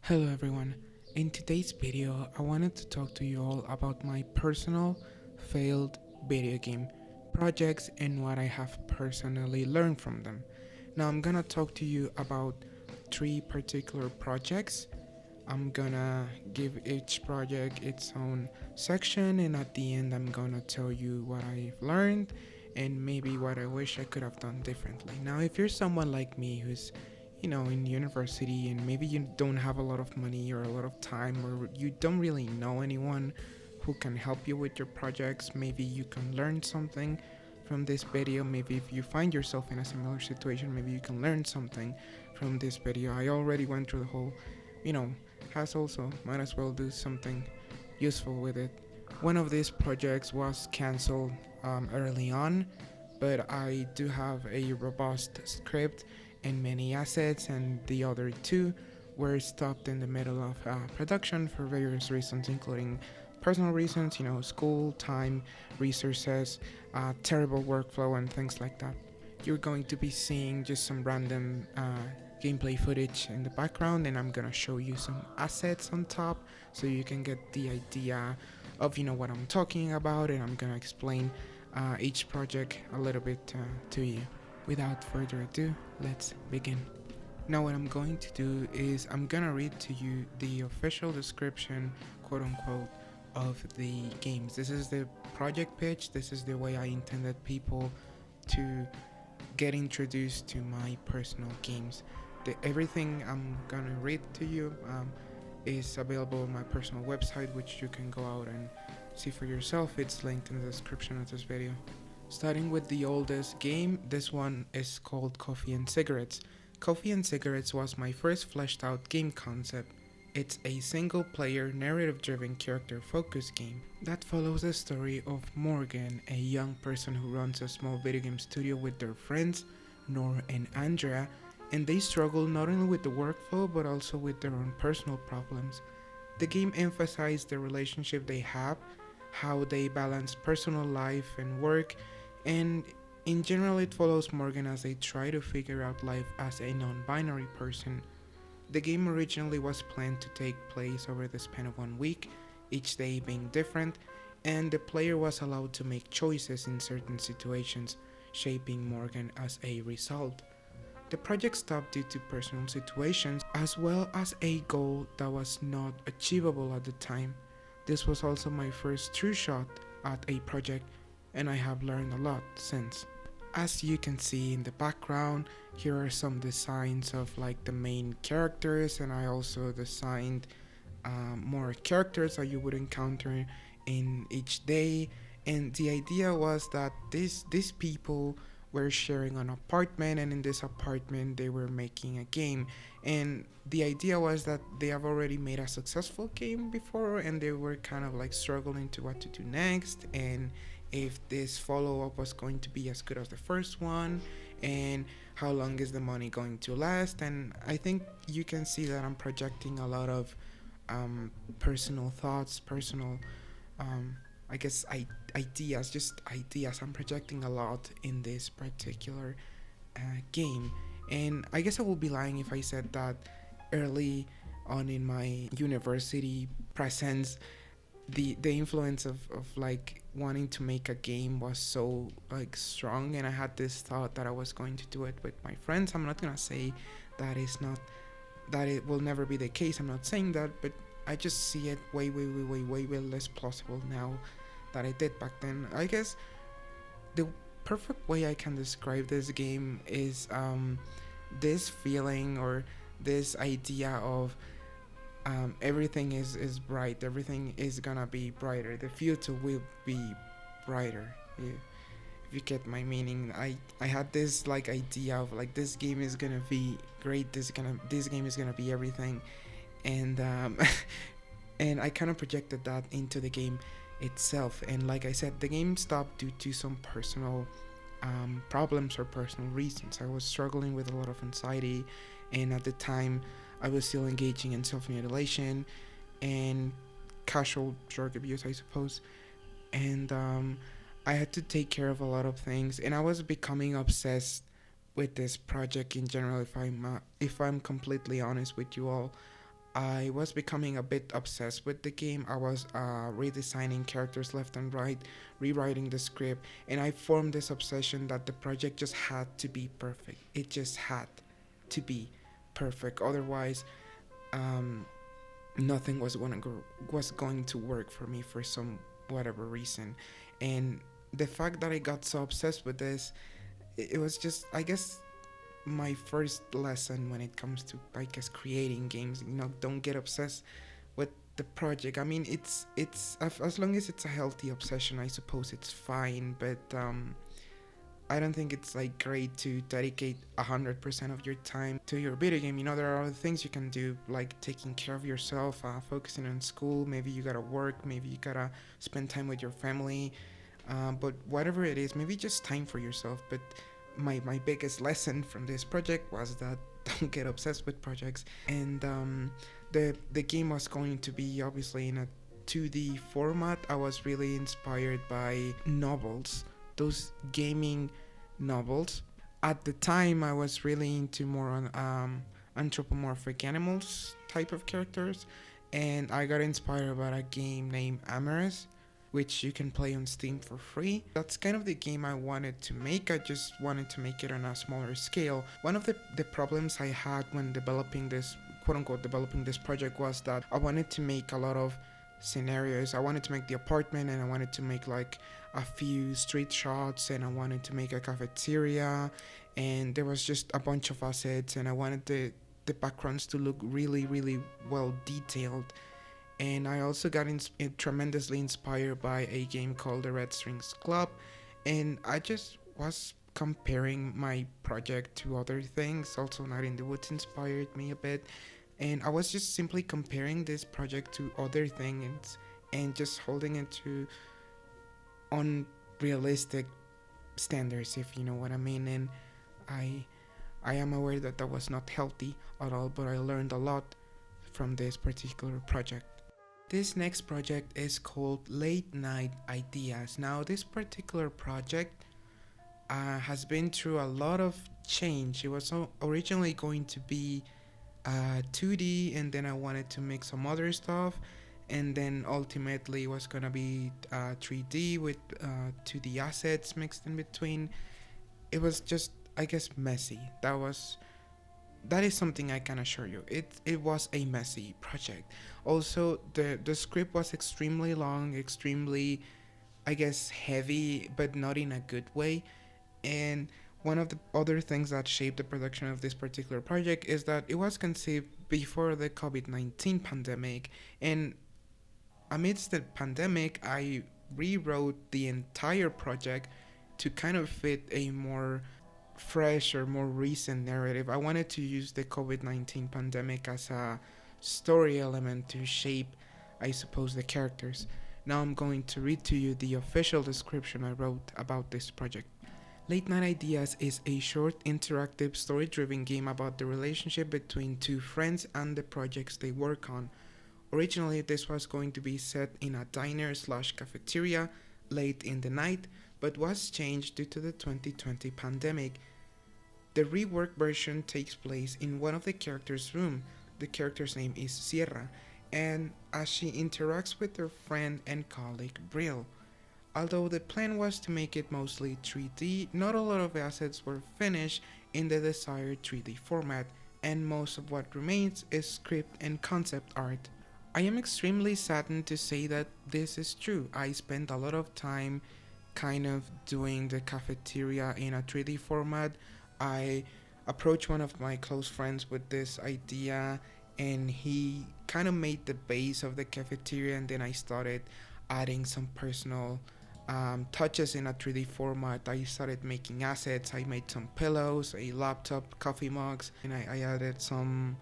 Hello everyone. In today's video, I wanted to talk to you all about my personal failed video game projects and what I have personally learned from them. Now, I'm gonna talk to you about three particular projects. I'm gonna give each project its own section, and at the end, I'm gonna tell you what I've learned and maybe what I wish I could have done differently. Now, if you're someone like me who's in university and maybe you don't have a lot of money or a lot of time or you don't really know anyone who can help you with your projects, maybe you can learn something from this video. Maybe if you find yourself in a similar situation, maybe you can learn something from this video. I already went through the whole, you know, has also might as well do something useful with it. One of these projects was cancelled early on, but I do have a robust script and many assets, and the other two were stopped in the middle of production for various reasons, including personal reasons, school, time, resources, terrible workflow, and things like that. You're going to be seeing just some random gameplay footage in the background, and I'm gonna show you some assets on top so you can get the idea of what I'm talking about, and I'm gonna explain each project a little bit to you. Without further ado, let's begin. Now, what I'm going to do is I'm gonna read to you the official description, quote unquote, of the games. This is the project pitch. This is the way I intended people to get introduced to my personal games. Everything I'm gonna read to you is available on my personal website, which you can go out and see for yourself. It's linked in the description of this video. Starting with the oldest game, this one is called Coffee and Cigarettes. Coffee and Cigarettes was my first fleshed out game concept. It's a single player, narrative driven character focused game that follows the story of Morgan, a young person who runs a small video game studio with their friends, Nor and Andrea, and they struggle not only with the workflow but also with their own personal problems. The game emphasized the relationship they have, how they balance personal life and work, and in general, it follows Morgan as they try to figure out life as a non binary person. The game originally was planned to take place over the span of 1 week, each day being different, and the player was allowed to make choices in certain situations, shaping Morgan as a result. The project stopped due to personal situations as well as a goal that was not achievable at the time. This was also my first true shot at a project, and I have learned a lot since. As you can see in the background, here are some designs of like the main characters, and I also designed more characters that you would encounter in each day. And the idea was that these people were sharing an apartment, and in this apartment they were making a game. And the idea was that they have already made a successful game before, and they were kind of like struggling to what to do next, and if this follow-up was going to be as good as the first one, and how long is the money going to last. And I think you can see that I'm projecting a lot of personal thoughts, personal I guess ideas, just ideas. I'm projecting a lot in this particular game, and I guess I would be lying if I said that early on in my university presence, the influence of like wanting to make a game was so like strong, and I had this thought that I was going to do it with my friends. I'm not gonna say that is not that it will never be the case. I'm not saying that, but I just see it way less plausible now that I did back then. I guess the perfect way I can describe this game is this feeling or this idea of everything is bright, everything is gonna be brighter, the future will be brighter. If you get my meaning, I had this like idea of like this game is gonna be great, this game is gonna be everything, and and I kind of projected that into the game itself. And like I said, the game stopped due to some personal problems or personal reasons. I was struggling with a lot of anxiety, and at the time, I was still engaging in self mutilation and casual drug abuse, I suppose. And I had to take care of a lot of things, and I was becoming obsessed with this project in general. If I'm completely honest with you all, I was becoming a bit obsessed with the game. I was redesigning characters left and right, rewriting the script, and I formed this obsession that the project just had to be perfect. It just had to be perfect. Otherwise, um, nothing was going to work for me for some whatever reason. And the fact that I got so obsessed with this, it was just, I guess, my first lesson when it comes to, I guess, creating games. Don't get obsessed with the project. I mean, it's as long as it's a healthy obsession, I suppose it's fine. But I don't think it's like great to dedicate 100% of your time to your video game. There are other things you can do, like taking care of yourself, focusing on school. Maybe you gotta work. Maybe you gotta spend time with your family. But whatever it is, maybe just time for yourself. But my biggest lesson from this project was that don't get obsessed with projects. And the game was going to be obviously in a 2D format. I was really inspired by novels, those gaming novels. At the time, I was really into more on anthropomorphic animals type of characters, and I got inspired by a game named Amorous, which you can play on Steam for free. That's kind of the game I wanted to make. I just wanted to make it on a smaller scale. One of the problems I had when developing this, quote unquote, developing this project was that I wanted to make a lot of scenarios. I wanted to make the apartment, and I wanted to make like a few street shots, and I wanted to make a cafeteria, and there was just a bunch of assets, and I wanted the backgrounds to look really, really well detailed. And I also got tremendously inspired by a game called the Red Strings Club, and I just was comparing my project to other things. Also, Night in the Woods inspired me a bit, and I was just simply comparing this project to other things and just holding it to unrealistic standards, if you know what I mean. And I I am aware that that was not healthy at all, but I learned a lot from this particular project. This next project is called Late Night Ideas. Now, this particular project has been through a lot of change. It was originally going to be 2D, and then I wanted to make some other stuff, and then ultimately it was gonna be 3D with 2D assets mixed in between. It was just, I guess, messy. That is something I can assure you. It was a messy project. Also, the script was extremely long, extremely, I guess, heavy, but not in a good way. And one of the other things that shaped the production of this particular project is that it was conceived before the COVID-19 pandemic. And amidst the pandemic, I rewrote the entire project to kind of fit a more fresh or more recent narrative. I wanted to use the COVID-19 pandemic as a story element to shape, I suppose, the characters. Now I'm going to read to you the official description I wrote about this project. Late Night Ideas is a short, interactive, story driven game about the relationship between two friends and the projects they work on. Originally, this was going to be set in a diner slash cafeteria late in the night, but was changed due to the 2020 pandemic. The reworked version takes place in one of the characters' room. The character's name is Sierra, and as she interacts with her friend and colleague Brill. Although the plan was to make it mostly 3D, not a lot of assets were finished in the desired 3D format, and most of what remains is script and concept art. I am extremely saddened to say that this is true. I spent a lot of time kind of doing the cafeteria in a 3D format. I approached one of my close friends with this idea, and he kind of made the base of the cafeteria, and then I started adding some personal touches in a 3D format. I started making assets. I made some pillows, a laptop, coffee mugs, and I added some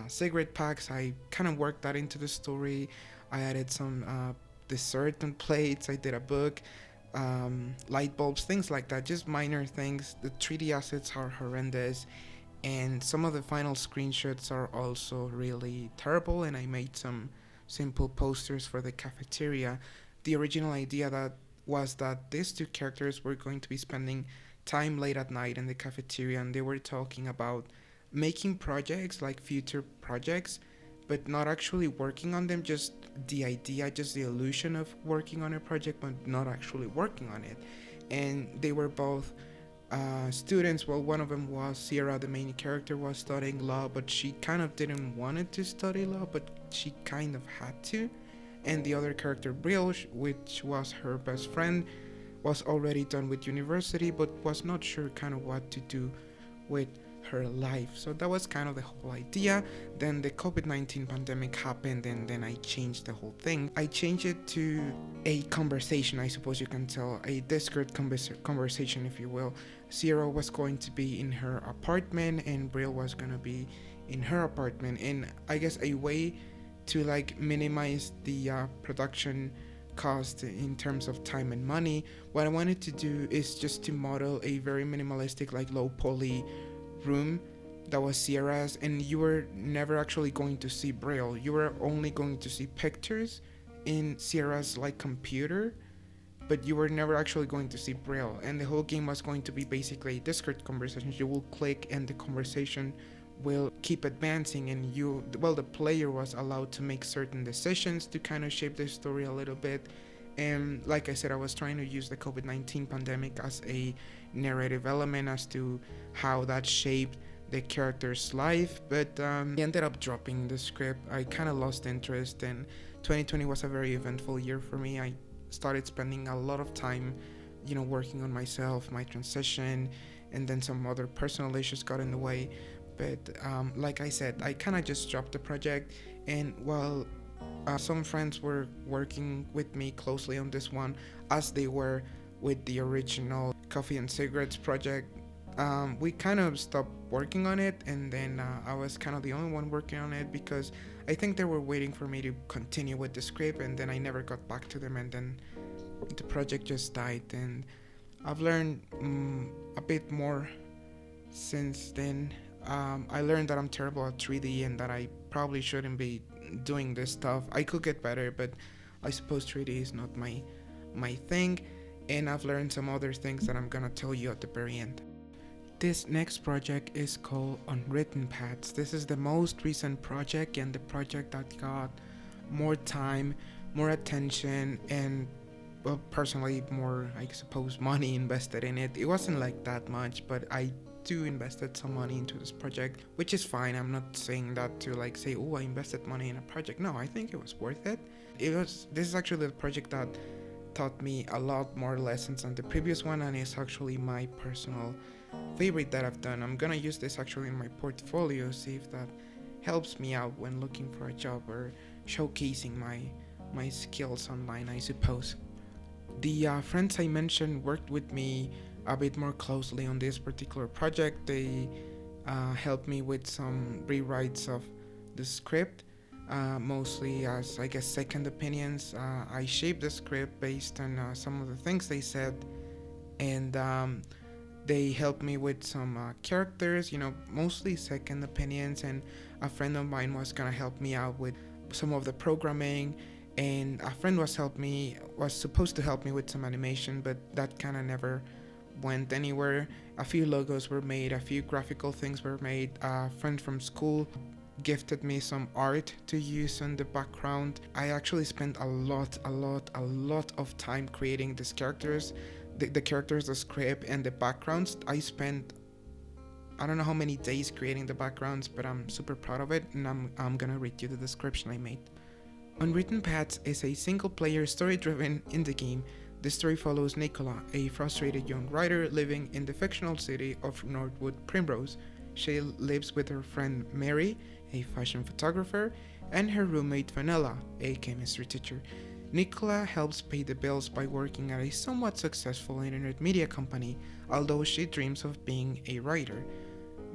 cigarette packs. I kind of worked that into the story. I added some dessert and plates. I did a book, light bulbs, things like that, just minor things. The 3D assets are horrendous, and some of the final screenshots are also really terrible. And I made some simple posters for the cafeteria. The original idea that was that these two characters were going to be spending time late at night in the cafeteria, and they were talking about making projects, like future projects, but not actually working on them, just the idea, just the illusion of working on a project, but not actually working on it. And they were both students. Well, one of them was Sierra, the main character, was studying law, but she kind of didn't want to study law, but she kind of had to. And the other character, Brill, which was her best friend, was already done with university, but was not sure kind of what to do with her life. So that was kind of the whole idea. Then the COVID-19 pandemic happened, and then I changed the whole thing. I changed it to a conversation, I suppose you can tell, a Discord conversation, if you will. Sierra was going to be in her apartment, and Brill was going to be in her apartment. And I guess a way to like minimize the production cost in terms of time and money, what I wanted to do is just to model a very minimalistic, like low poly room that was Sierra's, and you were never actually going to see Braille. You were only going to see pictures in Sierra's like computer, but you were never actually going to see Braille. And the whole game was going to be basically a Discord conversation. You will click and the conversation will keep advancing, and the player was allowed to make certain decisions to kind of shape the story a little bit. And like I said, I was trying to use the COVID-19 pandemic as a narrative element as to how that shaped the character's life, but I ended up dropping the script. I kind of lost interest, and 2020 was a very eventful year for me. I started spending a lot of time, working on myself, my transition, and then some other personal issues got in the way. But like I said, I kind of just dropped the project, and while some friends were working with me closely on this one, as they were with the original Coffee and Cigarettes project, we kind of stopped working on it, and then I was kind of the only one working on it because I think they were waiting for me to continue with the script, and then I never got back to them, and then the project just died. And I've learned a bit more since then. I learned that I'm terrible at 3D and that I probably shouldn't be doing this stuff. I could get better, but I suppose 3D is not my thing, and I've learned some other things that I'm gonna tell you at the very end. This next project is called Unwritten Paths. This is the most recent project, and the project that got more time, more attention, and well, personally more, I suppose, money invested in it. It wasn't like that much, but I do invested some money into this project, which is fine. I'm not saying that to like say, oh, I invested money in a project. No, I think it was worth it. This is actually the project that taught me a lot more lessons than the previous one, and it's actually my personal favorite that I've done. I'm gonna use this actually in my portfolio, see if that helps me out when looking for a job or showcasing my skills online, I suppose. The friends I mentioned worked with me a bit more closely on this particular project. They helped me with some rewrites of the script, mostly as, I guess, second opinions. I shaped the script based on some of the things they said, and they helped me with some characters, mostly second opinions, and a friend of mine was gonna help me out with some of the programming, and a friend was supposed to help me with some animation, but that kind of never went anywhere. A few logos were made, a few graphical things were made. A friend from school gifted me some art to use on the background. I actually spent a lot of time creating these characters, the characters, the script, and the backgrounds. I spent, I don't know how many days creating the backgrounds, but I'm super proud of it, and I'm gonna read you the description I made. Unwritten Paths is a single-player, story-driven indie game. The story follows Nicola, a frustrated young writer living in the fictional city of Northwood Primrose. She lives with her friend Mary, a fashion photographer, and her roommate Vanilla, a chemistry teacher. Nicola helps pay the bills by working at a somewhat successful internet media company, although she dreams of being a writer.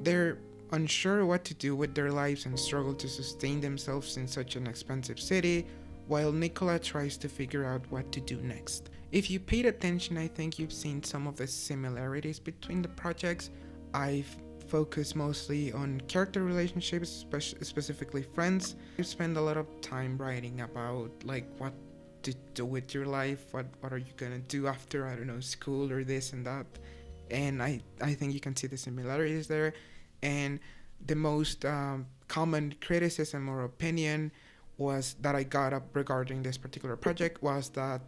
They're unsure what to do with their lives and struggle to sustain themselves in such an expensive city, while Nicola tries to figure out what to do next. If you paid attention, I think you've seen some of the similarities between the projects. I've focused mostly on character relationships, specifically friends. I've spent a lot of time writing about like what to do with your life, what are you gonna do after, I don't know, school or this and that. And I think you can see the similarities there. And the most common criticism or opinion was that I got up regarding this particular project was that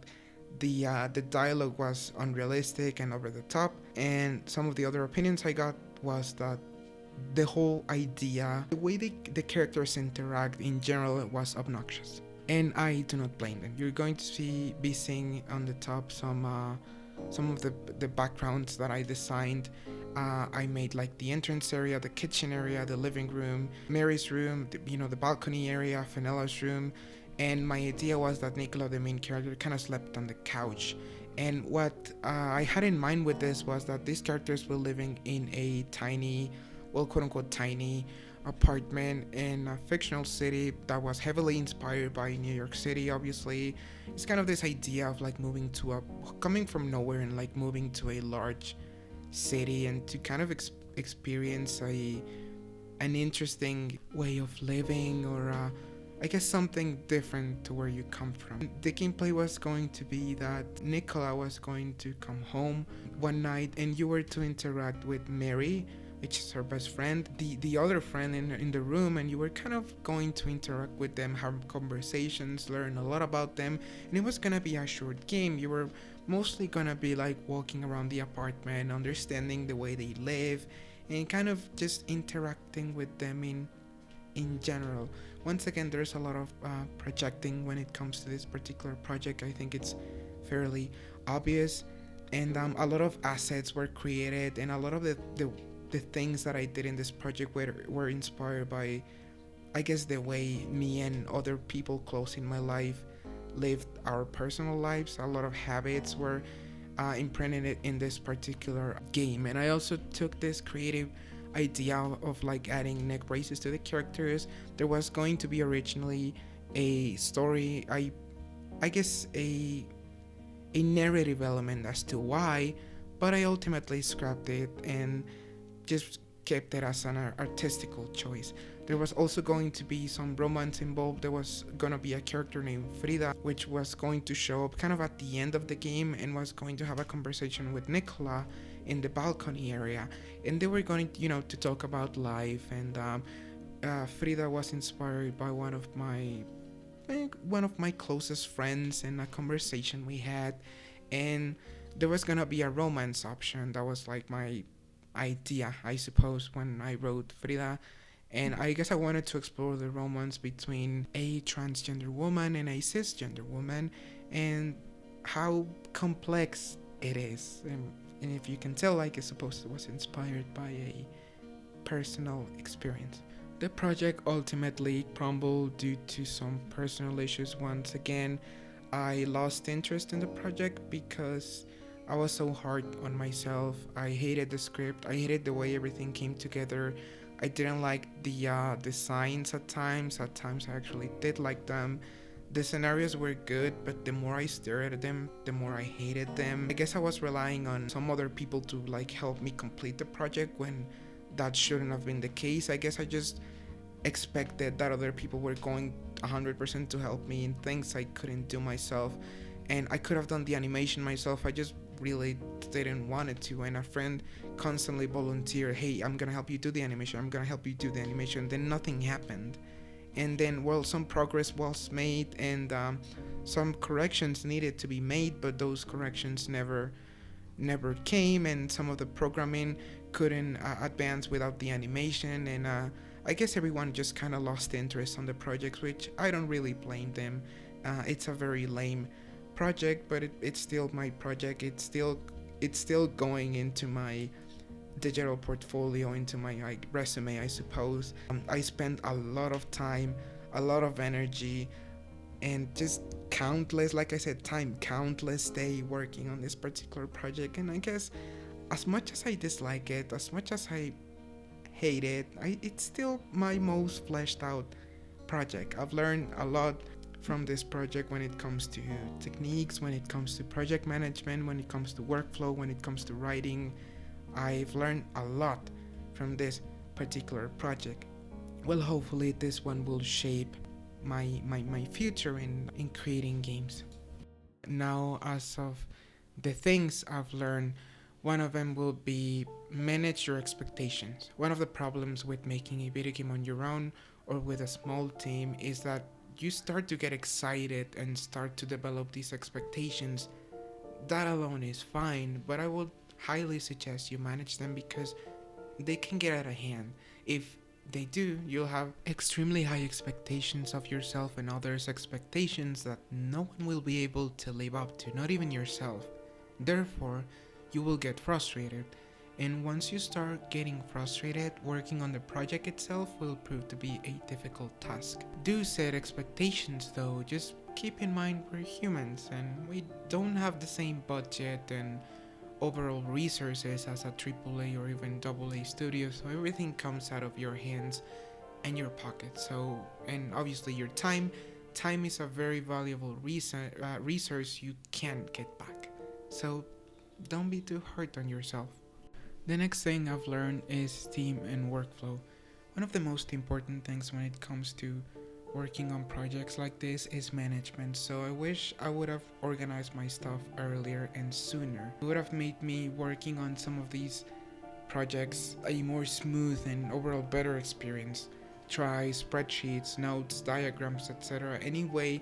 the dialogue was unrealistic and over the top, and some of the other opinions I got was that the whole idea, the way the characters interact in general was obnoxious. And I do not blame them. You're going to be seeing on the top some of the backgrounds that I designed. I made like the entrance area, the kitchen area, the living room, Mary's room, the balcony area, Fenella's room, and my idea was that Nicola, the main character, kind of slept on the couch. And what I had in mind with this was that these characters were living in a tiny, well, quote unquote, tiny apartment in a fictional city that was heavily inspired by New York City, obviously. It's kind of this idea of like coming from nowhere and like moving to a large city and to kind of experience an interesting way of living, or I guess something different to where you come from. The gameplay was going to be that Nicola was going to come home one night and you were to interact with Mary, which is her best friend, the other friend in the room, and you were kind of going to interact with them, have conversations, learn a lot about them, and it was gonna be a short game. You were mostly gonna be like walking around the apartment, understanding the way they live, and kind of just interacting with them in general. Once again, there's a lot of projecting when it comes to this particular project. I think it's fairly obvious, and a lot of assets were created, and a lot of the things that I did in this project were inspired by, I guess, the way me and other people close in my life lived our personal lives. A lot of habits were imprinted in this particular game, and I also took this creative idea of like adding neck braces to the characters. There was going to be originally a story, I guess a narrative element as to why, but I ultimately scrapped it and just kept it as an artistical choice. There was also going to be some romance involved. There was gonna be a character named Frida, which was going to show up kind of at the end of the game and was going to have a conversation with Nicola in the balcony area, and they were going to talk about life. And Frida was inspired by one of my closest friends and a conversation we had, and there was gonna be a romance option. That was like my idea, I suppose, when I wrote Frida. And I guess I wanted to explore the romance between a transgender woman and a cisgender woman, and how complex it is. And if you can tell, I suppose it was inspired by a personal experience. The project ultimately crumbled due to some personal issues. Once again, I lost interest in the project because I was so hard on myself. I hated the script. I hated the way everything came together. I didn't like the designs at times. At times I actually did like them. The scenarios were good, but the more I stared at them, the more I hated them. I guess I was relying on some other people to like help me complete the project when that shouldn't have been the case. I guess I just expected that other people were going 100% to help me in things I couldn't do myself. And I could have done the animation myself. I just really didn't want it to. And a friend constantly volunteered, hey, I'm gonna help you do the animation, I'm gonna help you do the animation. Then nothing happened. And then, well, some progress was made, and some corrections needed to be made, but those corrections never came, and some of the programming couldn't advance without the animation. And I guess everyone just kind of lost interest on the project, which I don't really blame them. It's a very lame project, but it's still my project. It's still going into my digital portfolio, into my resume, I suppose. I spent a lot of time, a lot of energy, and just countless day working on this particular project. And I guess as much as I dislike it, as much as I hate it, it's still my most fleshed out project. I've learned a lot from this project when it comes to techniques, when it comes to project management, when it comes to workflow, when it comes to writing. I've learned a lot from this particular project. Well, hopefully this one will shape my future in creating games. Now, as of the things I've learned, one of them will be manage your expectations. One of the problems with making a video game on your own, or with a small team is that you start to get excited and start to develop these expectations. That alone is fine, but I would highly suggest you manage them because they can get out of hand. If they do, you'll have extremely high expectations of yourself and others' expectations that no one will be able to live up to, not even yourself. Therefore, you will get frustrated. And once you start getting frustrated, working on the project itself will prove to be a difficult task. Do set expectations though, just keep in mind we're humans and we don't have the same budget and overall resources as a AAA or even AA studio, so everything comes out of your hands and your pocket. So, and obviously your time. Time is a very valuable resource you can't get back. So, don't be too hard on yourself. The next thing I've learned is team and workflow. One of the most important things when it comes to working on projects like this is management. So I wish I would have organized my stuff earlier and sooner. It would have made me working on some of these projects a more smooth and overall better experience. Try spreadsheets, notes, diagrams, etc. Any way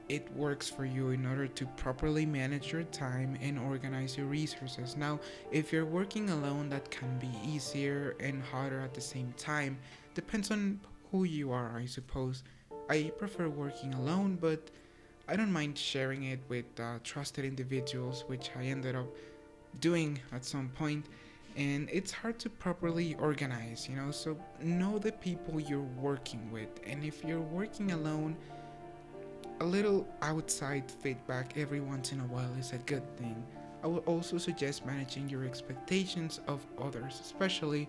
it works for you in order to properly manage your time and organize your resources. Now, if you're working alone, that can be easier and harder at the same time. Depends on who you are, I suppose. I prefer working alone, but I don't mind sharing it with trusted individuals, which I ended up doing at some point. And it's hard to properly organize, so know the people you're working with. And if you're working alone, a little outside feedback every once in a while is a good thing. I would also suggest managing your expectations of others, especially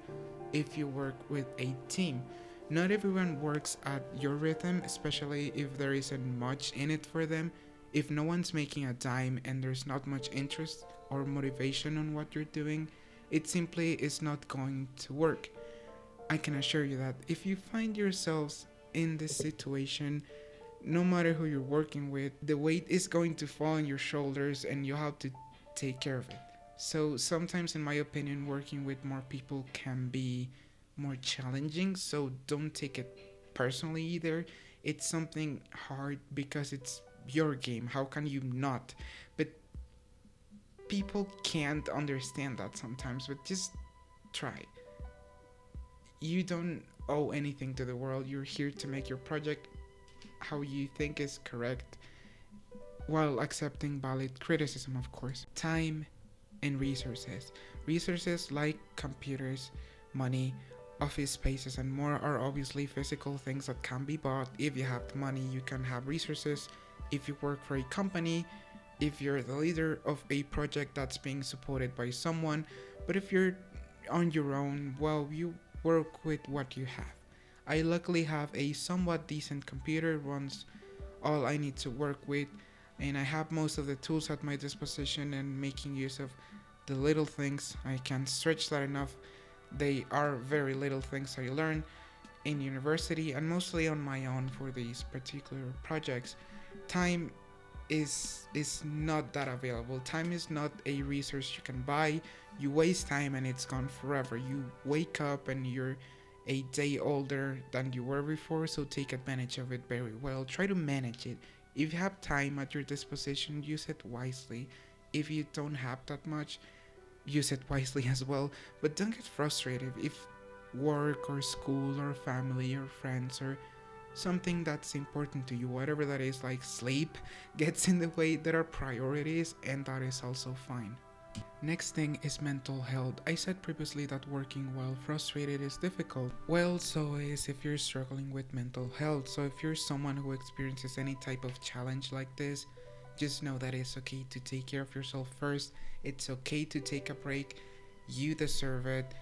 if you work with a team. Not everyone works at your rhythm, especially if there isn't much in it for them. If no one's making a dime and there's not much interest or motivation on what you're doing, it simply is not going to work. I can assure you that if you find yourselves in this situation, no matter who you're working with, the weight is going to fall on your shoulders and you have to take care of it. So sometimes, in my opinion, working with more people can be more challenging. So don't take it personally either. It's something hard because it's your game. How can you not? But people can't understand that sometimes, but just try. You don't owe anything to the world. You're here to make your project how you think is correct while accepting valid criticism, of course. Time and resources. Resources like computers, money, office spaces, and more are obviously physical things that can be bought. If you have money, you can have resources. If you work for a company, if you're the leader of a project that's being supported by someone, but if you're on your own, well, you work with what you have. I luckily have a somewhat decent computer, runs all I need to work with, and I have most of the tools at my disposition and making use of the little things. I can't stretch that enough. They are very little things I learn in university and mostly on my own for these particular projects. Time is not that available. Time is not a resource you can buy. You waste time and it's gone forever. You wake up and you're a day older than you were before, so take advantage of it very well. Try to manage it. If you have time at your disposition, use it wisely. If you don't have that much, use it wisely as well. But don't get frustrated if work or school or family or friends or something that's important to you, whatever that is, like sleep, gets in the way. There are priorities, and that is also fine. Next thing is mental health. I said previously that working while frustrated is difficult. Well, so is if you're struggling with mental health. So if you're someone who experiences any type of challenge like this, just know that it's okay to take care of yourself first. It's okay to take a break. You deserve it.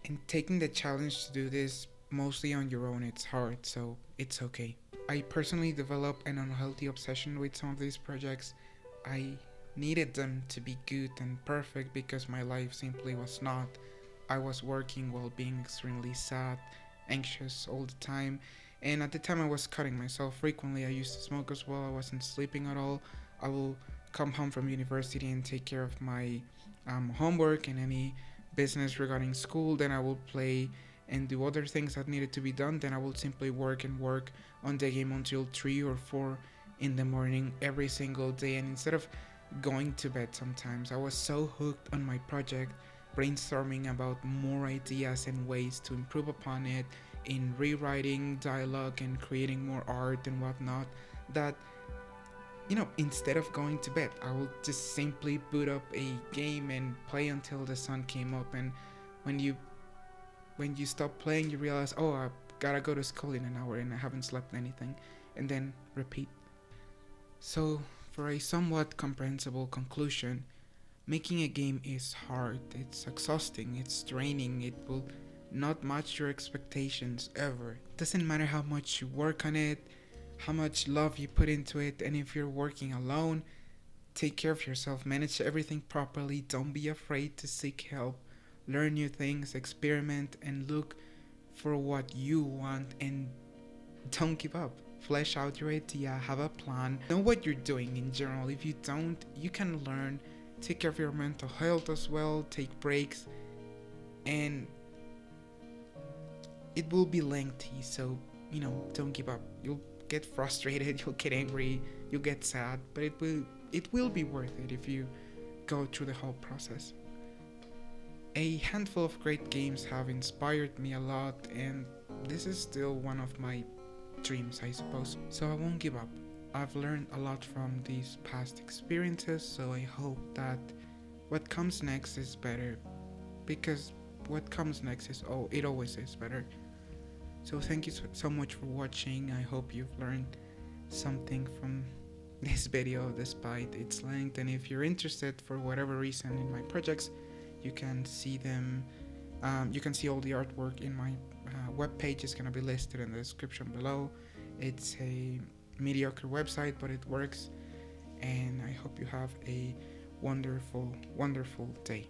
And taking the challenge to do this mostly on your own, it's hard, so it's okay. I personally developed an unhealthy obsession with some of these projects. I needed them to be good and perfect because my life simply was not. I was working while being extremely sad, anxious all the time, and at the time I was cutting myself frequently. I used to smoke as well. I wasn't sleeping at all. I will come home from university and take care of my homework and any business regarding school. Then I will play and do other things that needed to be done, then I will simply work and work on the game until 3 or 4 in the morning every single day. And instead of going to bed sometimes, I was so hooked on my project, brainstorming about more ideas and ways to improve upon it, in rewriting dialogue and creating more art and whatnot, that instead of going to bed, I will just simply boot up a game and play until the sun came up. And when you stop playing, you realize, oh, I gotta go to school in an hour and I haven't slept anything, and then repeat. So, for a somewhat comprehensible conclusion, making a game is hard, it's exhausting, it's draining, it will not match your expectations ever. It doesn't matter how much you work on it, how much love you put into it, and if you're working alone, take care of yourself, manage everything properly, don't be afraid to seek help, learn new things, experiment, and look for what you want, and don't give up. Flesh out your idea, have a plan, know what you're doing in general. If you don't, you can learn, take care of your mental health as well, take breaks, and it will be lengthy, so don't give up. You'll get frustrated, you'll get angry, you'll get sad, but it will be worth it if you go through the whole process. A handful of great games have inspired me a lot, and this is still one of my dreams, I suppose. So I won't give up. I've learned a lot from these past experiences, so I hope that what comes next is better, because what comes next it always is better. So thank you so much for watching. I hope you've learned something from this video despite its length, and if you're interested for whatever reason in my projects, you can see them. You can see all the artwork in my webpage. Is going to be listed in the description below. It's a mediocre website, but it works, and I hope you have a wonderful, wonderful day.